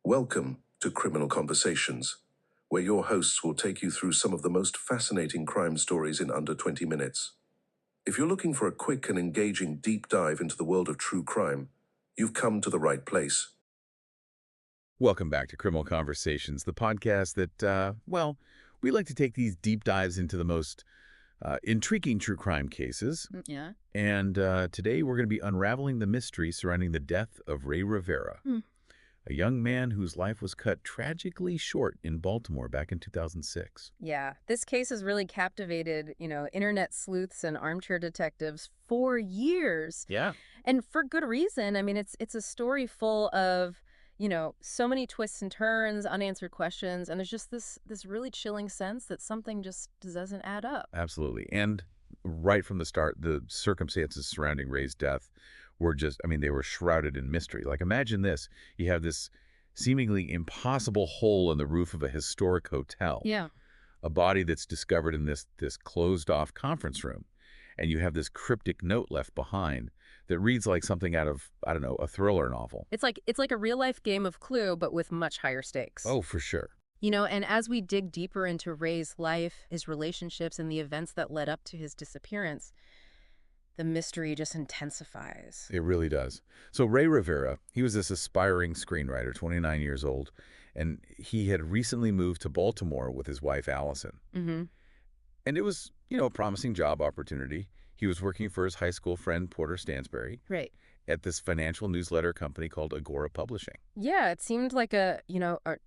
Welcome to Criminal Conversations, where your hosts will take you through some of the most fascinating crime stories in under 20 minutes. If you're looking for a quick and engaging deep dive into the world of true crime, you've come to the right place. Welcome back to Criminal Conversations, the podcast that, we like to take these deep dives into the most intriguing true crime cases. Yeah. And today we're going to be unraveling the mystery surrounding the death of Rey Rivera, a young man whose life was cut tragically short in Baltimore back in 2006. Yeah. This case has really captivated, internet sleuths and armchair detectives for years. Yeah. And for good reason. I mean, it's a story full of, so many twists and turns, unanswered questions, and there's just this really chilling sense that something just doesn't add up. Absolutely. And right from the start, the circumstances surrounding Ray's death were they were shrouded in mystery. Like, imagine this. You have this seemingly impossible hole in the roof of a historic hotel. Yeah. A body that's discovered in this closed-off conference room. And you have this cryptic note left behind that reads like something out of, I don't know, a thriller novel. It's like a real-life game of Clue, but with much higher stakes. Oh, for sure. And as we dig deeper into Ray's life, his relationships, and the events that led up to his disappearance, the mystery just intensifies. It really does. So Rey Rivera, he was this aspiring screenwriter, 29 years old, and he had recently moved to Baltimore with his wife, Allison. Mm-hmm. And it was, a promising job opportunity. He was working for his high school friend, Porter Stansberry, Right. at this financial newsletter company called Agora Publishing. Yeah, it seemed like a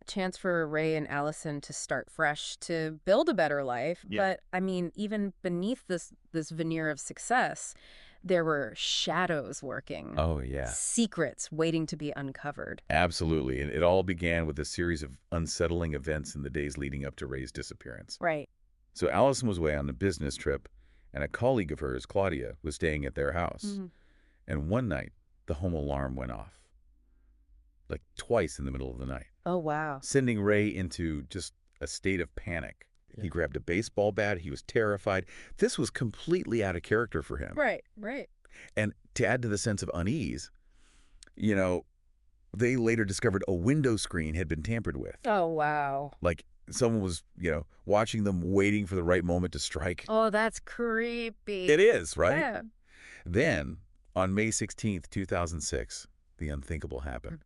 chance for Ray and Allison to start fresh, to build a better life. Yeah. But I mean, even beneath this veneer of success, there were shadows working. Oh, yeah. Secrets waiting to be uncovered. Absolutely. And it all began with a series of unsettling events in the days leading up to Ray's disappearance. Right. So Allison was away on a business trip, and a colleague of hers, Claudia, was staying at their house. Mm-hmm. And one night, the home alarm went off. Like twice in the middle of the night. Oh, wow. Sending Ray into just a state of panic. Yeah. He grabbed a baseball bat. He was terrified. This was completely out of character for him. Right. And to add to the sense of unease, they later discovered a window screen had been tampered with. Oh, wow. Like someone was, watching them, waiting for the right moment to strike. Oh, that's creepy. It is, right? Yeah. Then, on May 16th, 2006, the unthinkable happened.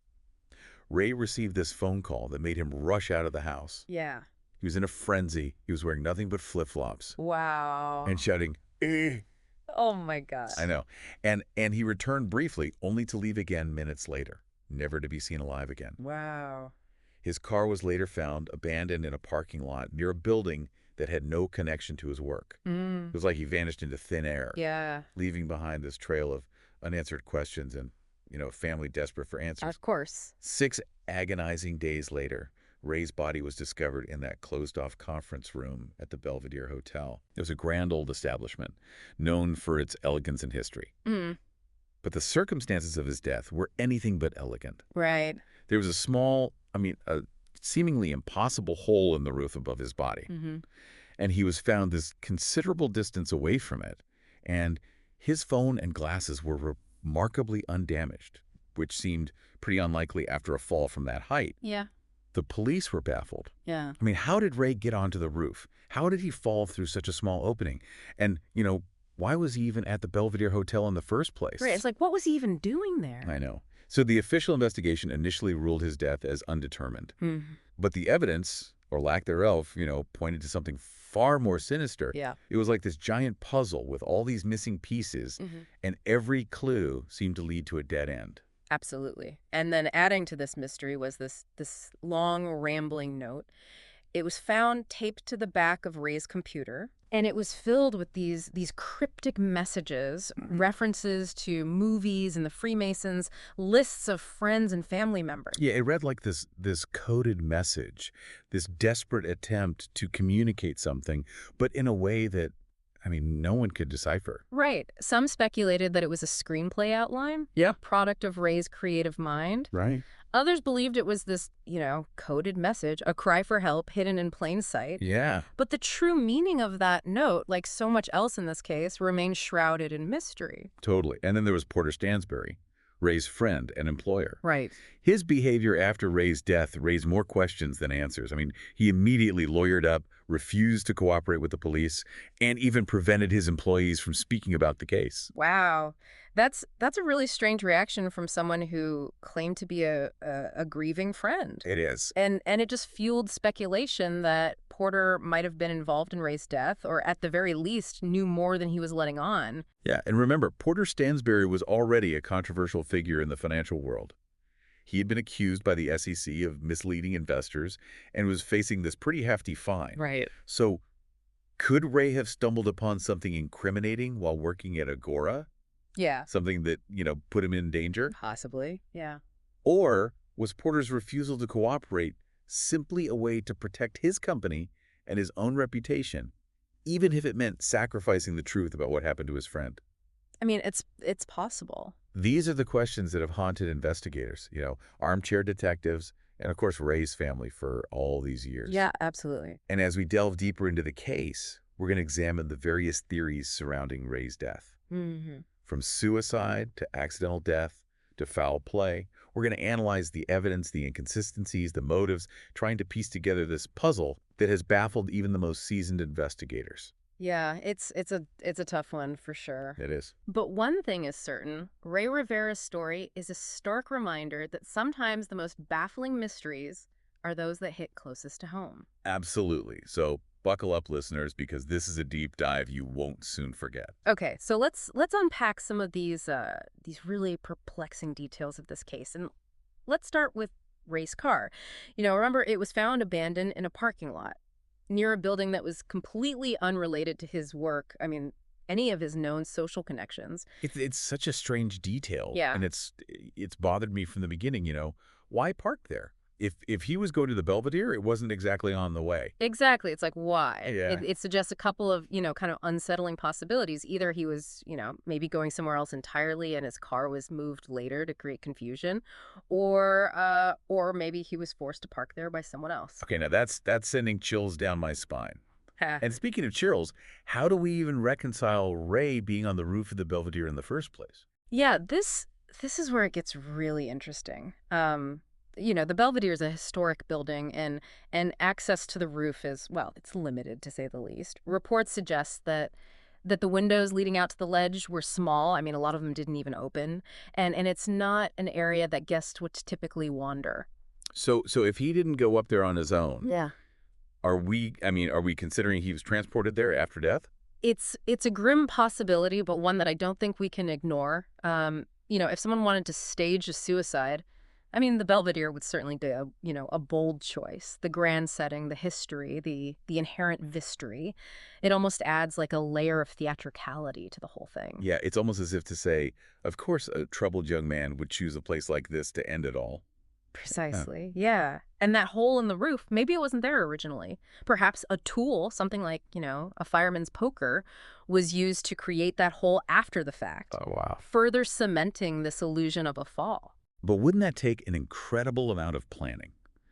Ray received this phone call that made him rush out of the house. Yeah. He was in a frenzy. He was wearing nothing but flip-flops. Wow. And shouting, "Eh." Oh, my God. I know. And he returned briefly, only to leave again minutes later, never to be seen alive again. Wow. His car was later found abandoned in a parking lot near a building that had no connection to his work. It was like he vanished into thin air, leaving behind this trail of unanswered questions and, a family desperate for answers. Of course. 6 agonizing days later, Ray's body was discovered in that closed-off conference room at the Belvedere Hotel. It was a grand old establishment, known for its elegance and history. But the circumstances of his death were anything but elegant. Right. There was a seemingly impossible hole in the roof above his body. And he was found this considerable distance away from it. And his phone and glasses were remarkably undamaged, which seemed pretty unlikely after a fall from that height. Yeah. The police were baffled. Yeah. I mean, how did Ray get onto the roof? How did he fall through such a small opening? And, why was he even at the Belvedere Hotel in the first place? Right. It's like, what was he even doing there? I know. So the official investigation initially ruled his death as undetermined. But the evidence, or lack thereof, pointed to something far more sinister. Yeah. It was like this giant puzzle with all these missing pieces, and every clue seemed to lead to a dead end. Absolutely. And then adding to this mystery was this long, rambling note. It was found taped to the back of Ray's computer, and it was filled with these cryptic messages, references to movies and the Freemasons, lists of friends and family members. Yeah, it read like this coded message, this desperate attempt to communicate something, but in a way that, no one could decipher. Right. Some speculated that it was a screenplay outline, product of Ray's creative mind. Right. Others believed it was this, coded message, a cry for help hidden in plain sight. Yeah. But the true meaning of that note, like so much else in this case, remains shrouded in mystery. Totally. And then there was Porter Stansberry, Ray's friend and employer. Right. His behavior after Ray's death raised more questions than answers. I mean, he immediately lawyered up, refused to cooperate with the police, and even prevented his employees from speaking about the case. Wow. That's a really strange reaction from someone who claimed to be a grieving friend. It is. And it just fueled speculation that Porter might have been involved in Ray's death, or at the very least knew more than he was letting on. Yeah, and remember, Porter Stansberry was already a controversial figure in the financial world. He had been accused by the SEC of misleading investors and was facing this pretty hefty fine. Right. So could Ray have stumbled upon something incriminating while working at Agora? Yeah. Something that, put him in danger? Possibly. Yeah. Or was Porter's refusal to cooperate simply a way to protect his company and his own reputation, even if it meant sacrificing the truth about what happened to his friend? I mean, it's possible. These are the questions that have haunted investigators, armchair detectives, and of course Ray's family for all these years. Yeah, absolutely. And as we delve deeper into the case, we're going to examine the various theories surrounding Ray's death. Mm-hmm. From suicide to accidental death to foul play, we're going to analyze the evidence, the inconsistencies, the motives, trying to piece together this puzzle that has baffled even the most seasoned investigators. Yeah, it's a tough one for sure. It is. But one thing is certain, Rey Rivera's story is a stark reminder that sometimes the most baffling mysteries are those that hit closest to home. Absolutely. So buckle up, listeners, because this is a deep dive you won't soon forget. Okay, so let's unpack some of these really perplexing details of this case, and let's start with Ray's car. Remember, it was found abandoned in a parking lot near a building that was completely unrelated to his work. I mean, any of his known social connections. It's such a strange detail. Yeah. And it's bothered me from the beginning, Why park there? If he was going to the Belvedere, it wasn't exactly on the way. Exactly. It's like, why? Yeah. It suggests a couple of, kind of unsettling possibilities. Either he was, maybe going somewhere else entirely and his car was moved later to create confusion, or maybe he was forced to park there by someone else. Okay, now that's sending chills down my spine. And speaking of chills, how do we even reconcile Ray being on the roof of the Belvedere in the first place? Yeah, this is where it gets really interesting. The Belvedere is a historic building, and access to the roof is, well, it's limited, to say the least. Reports suggest that the windows leading out to the ledge were small. I mean, a lot of them didn't even open. And it's not an area that guests would typically wander. So if he didn't go up there on his own, Yeah. are we considering he was transported there after death? It's a grim possibility, but one that I don't think we can ignore. If someone wanted to stage a suicide, I mean, the Belvedere would certainly be a bold choice. The grand setting, the history, the inherent mystery, it almost adds like a layer of theatricality to the whole thing. Yeah, it's almost as if to say, of course a troubled young man would choose a place like this to end it all. Precisely, yeah. And that hole in the roof, maybe it wasn't there originally. Perhaps a tool, something like, a fireman's poker, was used to create that hole after the fact. Oh, wow. Further cementing this illusion of a fall. But wouldn't that take an incredible amount of planning?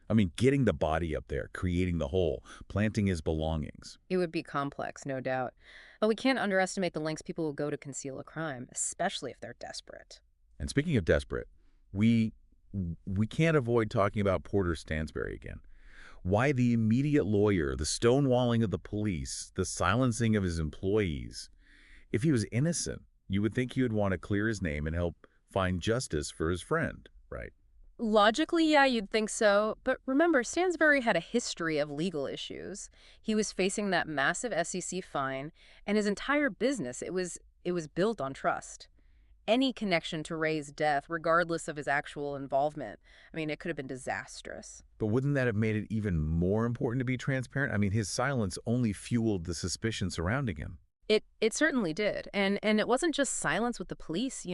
I mean, getting the body up there, creating the hole, planting his belongings. It would be complex, no doubt. But we can't underestimate the lengths people will go to conceal a crime, especially if they're desperate. And speaking of desperate, we can't avoid talking about Porter Stansberry again. Why the immediate lawyer, the stonewalling of the police, the silencing of his employees? If he was innocent, you would think he would want to clear his name and help find justice for his friend, right? Logically, yeah, you'd think so. But remember, Stansberry had a history of legal issues. He was facing that massive SEC fine, and his entire business, it was built on trust. Any connection to Ray's death, regardless of his actual involvement, I mean, it could have been disastrous. But wouldn't that have made it even more important to be transparent? I mean, his silence only fueled the suspicion surrounding him. It certainly did. And it wasn't just silence with the police,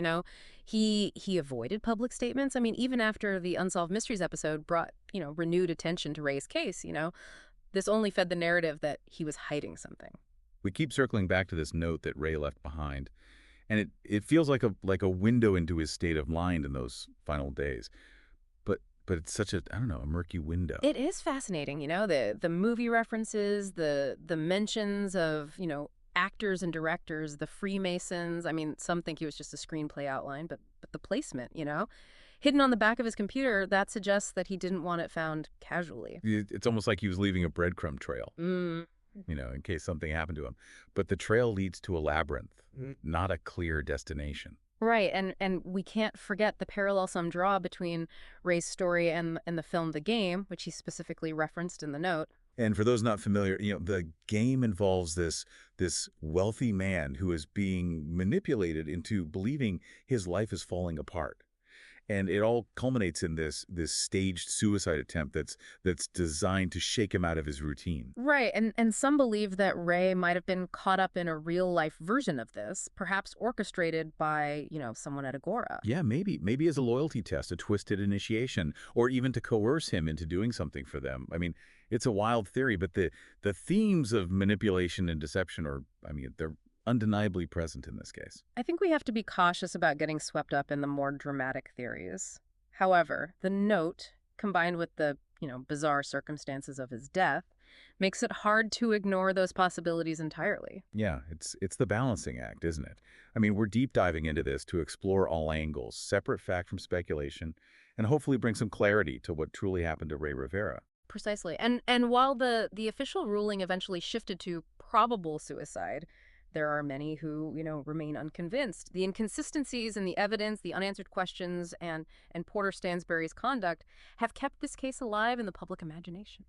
He avoided public statements. I mean, even after the Unsolved Mysteries episode brought, renewed attention to Ray's case, this only fed the narrative that he was hiding something. We keep circling back to this note that Ray left behind, and it feels like a window into his state of mind in those final days. But it's such a murky window. It is fascinating, the movie references, the mentions of, actors and directors, the Freemasons. I mean, some think he was just a screenplay outline, but with the placement, Hidden on the back of his computer, that suggests that he didn't want it found casually. It's almost like he was leaving a breadcrumb trail, in case something happened to him. But the trail leads to a labyrinth, not a clear destination. Right, and we can't forget the parallel-sum draw between Ray's story and the film The Game, which he specifically referenced in the note. And for those not familiar, the game involves this wealthy man who is being manipulated into believing his life is falling apart. And it all culminates in this staged suicide attempt that's designed to shake him out of his routine. Right, and some believe that Ray might have been caught up in a real-life version of this, perhaps orchestrated by, someone at Agora. Yeah, maybe as a loyalty test, a twisted initiation, or even to coerce him into doing something for them. I mean, it's a wild theory, but the themes of manipulation and deception they're undeniably present in this case. I think we have to be cautious about getting swept up in the more dramatic theories. However, the note, combined with the, bizarre circumstances of his death, makes it hard to ignore those possibilities entirely. Yeah, it's the balancing act, isn't it? I mean, we're deep diving into this to explore all angles, separate fact from speculation, and hopefully bring some clarity to what truly happened to Rey Rivera. Precisely. And while the official ruling eventually shifted to probable suicide, there are many who, remain unconvinced. The inconsistencies in the evidence, the unanswered questions, and Porter Stansberry's conduct have kept this case alive in the public imagination.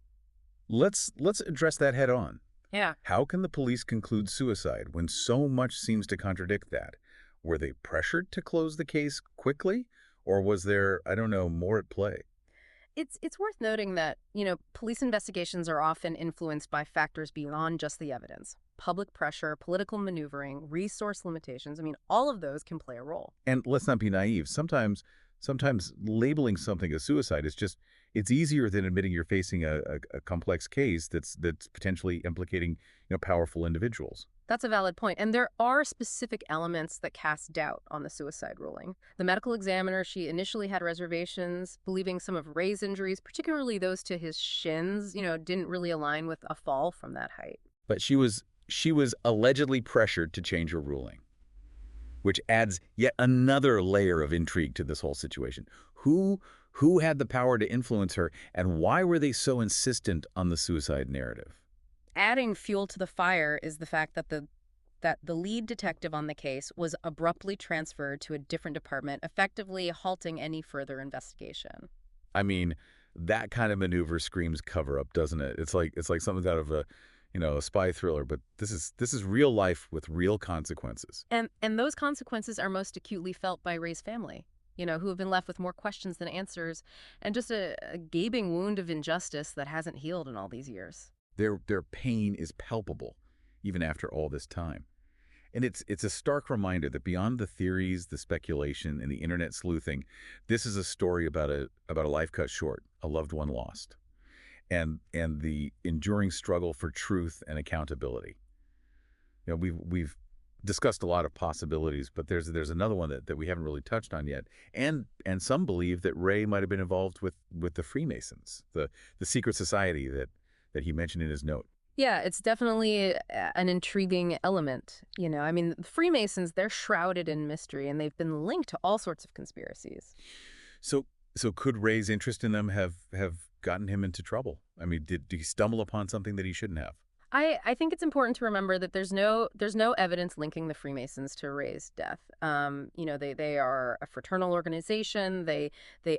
Let's address that head on. Yeah. How can the police conclude suicide when so much seems to contradict that? Were they pressured to close the case quickly, or was there, more at play? It's worth noting that, police investigations are often influenced by factors beyond just the evidence. Public pressure, political maneuvering, resource limitations. All of those can play a role. And let's not be naive. Sometimes labeling something as suicide is it's easier than admitting you're facing a complex case that's potentially implicating, powerful individuals. That's a valid point. And there are specific elements that cast doubt on the suicide ruling. The medical examiner, she initially had reservations, believing some of Ray's injuries, particularly those to his shins, didn't really align with a fall from that height. But she was allegedly pressured to change her ruling, which adds yet another layer of intrigue to this whole situation. Who had the power to influence her, and why were they so insistent on the suicide narrative? Adding fuel to the fire is the fact that the lead detective on the case was abruptly transferred to a different department, effectively halting any further investigation. That kind of maneuver screams cover-up, doesn't it? It's like something out of a spy thriller, but this is real life with real consequences. And those consequences are most acutely felt by Ray's family, who have been left with more questions than answers, and just a gaping wound of injustice that hasn't healed in all these years. Their pain is palpable, even after all this time. And it's a stark reminder that beyond the theories, the speculation, and the internet sleuthing, this is a story about a life cut short, a loved one lost, and the enduring struggle for truth and accountability. We've discussed a lot of possibilities, but there's another one that we haven't really touched on yet. And some believe that Ray might have been involved with the Freemasons, the secret society that he mentioned in his note. Yeah, it's definitely an intriguing element. The Freemasons, they're shrouded in mystery, and they've been linked to all sorts of conspiracies. So could Ray's interest in them have gotten him into trouble? Did he stumble upon something that he shouldn't have? I think it's important to remember that there's no evidence linking the Freemasons to Ray's death. They are a fraternal organization. They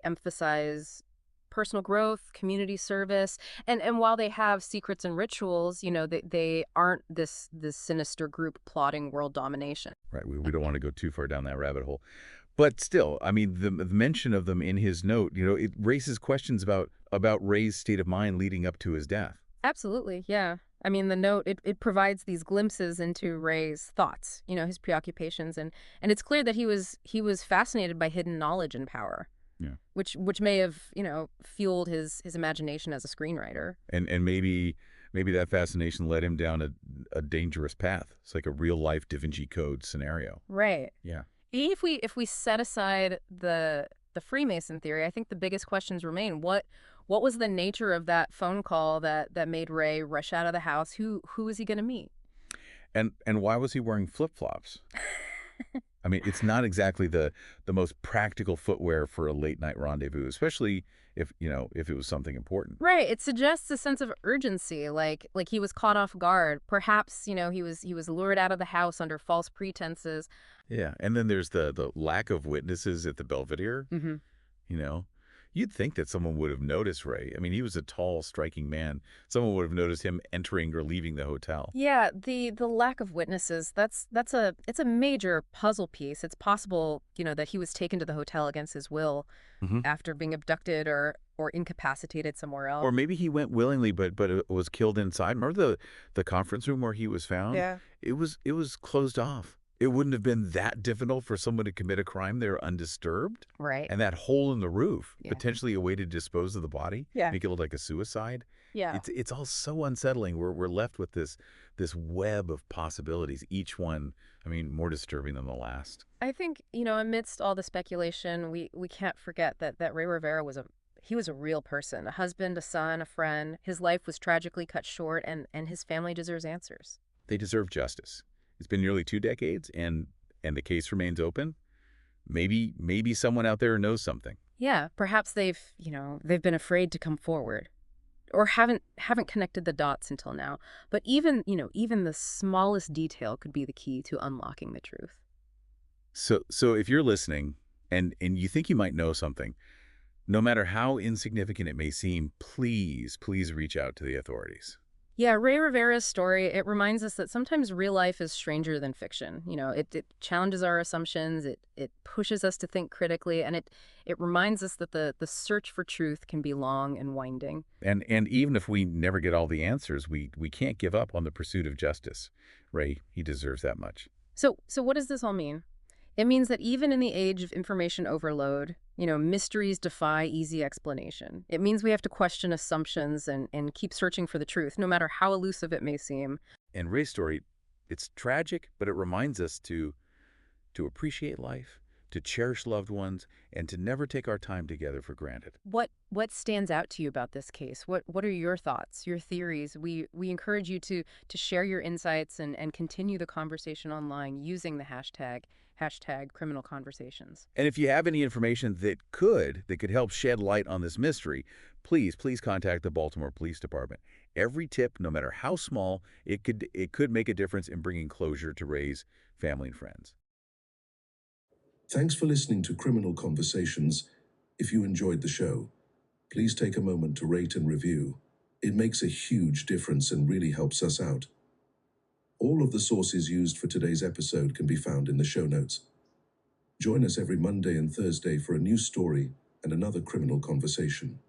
emphasize personal growth, community service, and while they have secrets and rituals, they aren't this sinister group plotting world domination. Right. We don't want to go too far down that rabbit hole. But still, the mention of them in his note, it raises questions about Ray's state of mind leading up to his death. Absolutely, yeah. The note, it provides these glimpses into Ray's thoughts, his preoccupations, and it's clear that he was fascinated by hidden knowledge and power. Yeah. Which may have, fueled his imagination as a screenwriter. And maybe that fascination led him down a dangerous path. It's like a real-life Da Vinci Code scenario. Right. Yeah. If we set aside the Freemason theory, I think the biggest questions remain. What was the nature of that phone call that made Ray rush out of the house? Who was he going to meet? And why was he wearing flip-flops? I mean, it's not exactly the most practical footwear for a late night rendezvous, especially if, if it was something important. Right. It suggests a sense of urgency, like he was caught off guard. Perhaps, he was lured out of the house under false pretenses. Yeah, and then there's the lack of witnesses at the Belvedere. Hmm. You know, you'd think that someone would have noticed Ray. I mean, he was a tall, striking man. Someone would have noticed him entering or leaving the hotel. Yeah, the lack of witnesses, it's a major puzzle piece. It's possible, that he was taken to the hotel against his will Hmm. after being abducted or incapacitated somewhere else. Or maybe he went willingly, but was killed inside. Remember the conference room where he was found? Yeah. It was closed off. It wouldn't have been that difficult for someone to commit a crime there undisturbed. Right. And that hole in the roof, Yeah. potentially a way to dispose of the body, Yeah. make it look like a suicide. Yeah. It's all so unsettling. We're left with this web of possibilities, each one, I mean, more disturbing than the last. I think, amidst all the speculation, we can't forget that Ray Rivera he was a real person, a husband, a son, a friend. His life was tragically cut short, and his family deserves answers. They deserve justice. It's been nearly 2 decades, and the case remains open. Maybe someone out there knows something. Yeah, perhaps they've been afraid to come forward or haven't connected the dots until now. But even the smallest detail could be the key to unlocking the truth. So if you're listening and you think you might know something, no matter how insignificant it may seem, please reach out to the authorities. Yeah, Ray Rivera's story, it reminds us that sometimes real life is stranger than fiction. It challenges our assumptions, it pushes us to think critically, and it reminds us that the search for truth can be long and winding. And even if we never get all the answers, we can't give up on the pursuit of justice. Ray, he deserves that much. So what does this all mean? It means that even in the age of information overload, mysteries defy easy explanation. It means we have to question assumptions and keep searching for the truth, no matter how elusive it may seem. And Ray's story, it's tragic, but it reminds us to appreciate life, to cherish loved ones, and to never take our time together for granted. What stands out to you about this case? What are your thoughts, your theories? We encourage you to share your insights and continue the conversation online using the hashtag criminal conversations. And if you have any information that could help shed light on this mystery, please contact the Baltimore Police Department. Every tip, no matter how small, it could make a difference in bringing closure to Ray's family and friends. Thanks for listening to Criminal Conversations. If you enjoyed the show, please take a moment to rate and review. It makes a huge difference and really helps us out. All of the sources used for today's episode can be found in the show notes. Join us every Monday and Thursday for a new story and another criminal conversation.